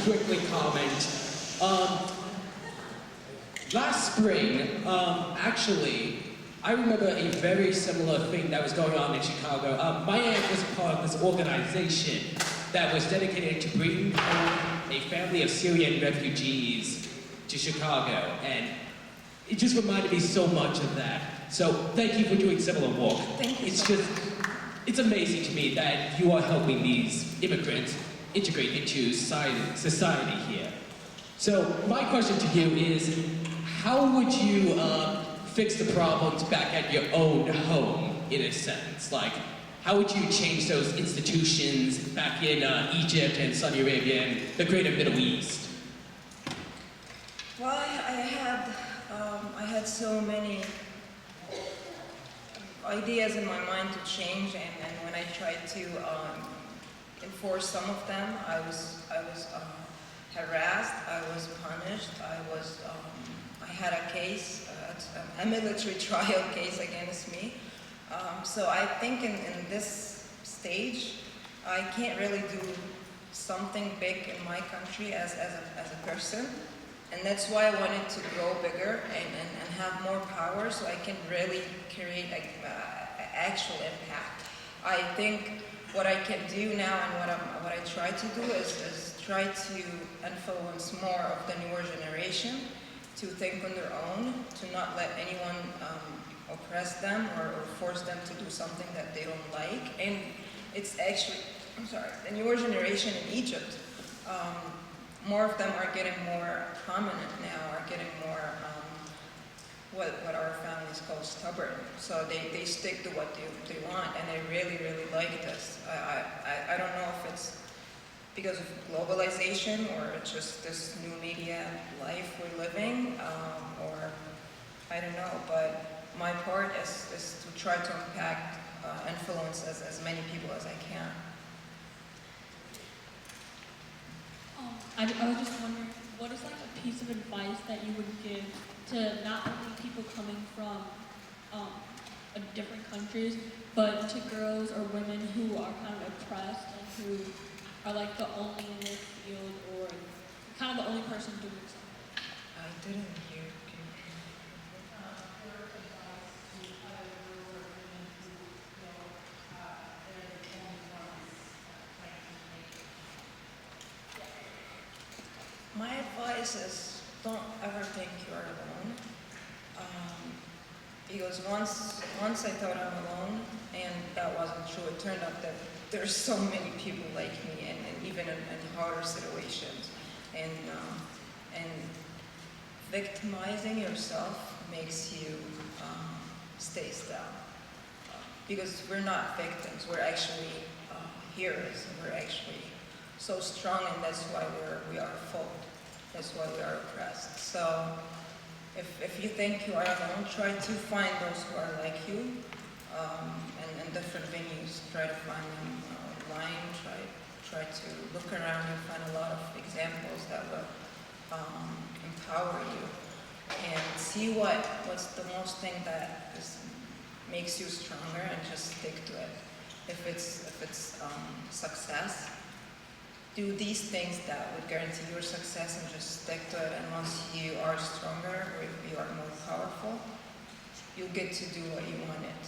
quickly comment. Last spring, actually, I remember a very similar thing that was going on in Chicago. My aunt was part of this organization that was dedicated to bringing home a family of Syrian refugees to Chicago, and it just reminded me so much of that. So thank you for doing similar work. Thank you It's so just, it's amazing to me that you are helping these immigrants integrate into society here. So my question to you is, how would you fix the problems back at your own home, in a sense? Like, how would you change those institutions back in Egypt and Saudi Arabia and the greater Middle East? Well, I had so many ideas in my mind to change, and when I tried to enforce some of them, I was harassed, I was punished, I had a case, a military trial case against me. So I think in this stage, I can't really do something big in my country as a person. And that's why I wanted to grow bigger and have more power so I can really create an actual impact. I think what I can do now and what I try to do is try to influence more of the newer generation to think on their own, to not let anyone oppress them or force them to do something that they don't like. And it's actually, the newer generation in Egypt, more of them are getting more prominent now, are getting more what our families call stubborn. So they stick to what they want, and they really, really like this. I don't know if it's because of globalization or it's just this new media life we're living, or I don't know, but my part is to try to impact, influence as many people as I can. I was just wondering, what is like a piece of advice that you would give to not only people coming from different countries, but to girls or women who are kind of oppressed and who are like the only in this field or kind of the only person doing something? I didn't hear. My advice is don't ever think you are alone. Because once I thought I'm alone, and that wasn't true. It turned out that there's so many people like me, and even in harder situations. And victimizing yourself makes you stay down. Because we're not victims, we're actually heroes, and we're actually so strong, and that's why we are fought. That's why we are oppressed. So if you think you are alone, try to find those who are like you, and in different venues. Try to find them online. Try to look around and find a lot of examples that will empower you, and see what's the most thing that makes you stronger, and just stick to it. If it's success, do these things that would guarantee your success and just stick to it. And once you are stronger or you are more powerful, you'll get to do what you wanted.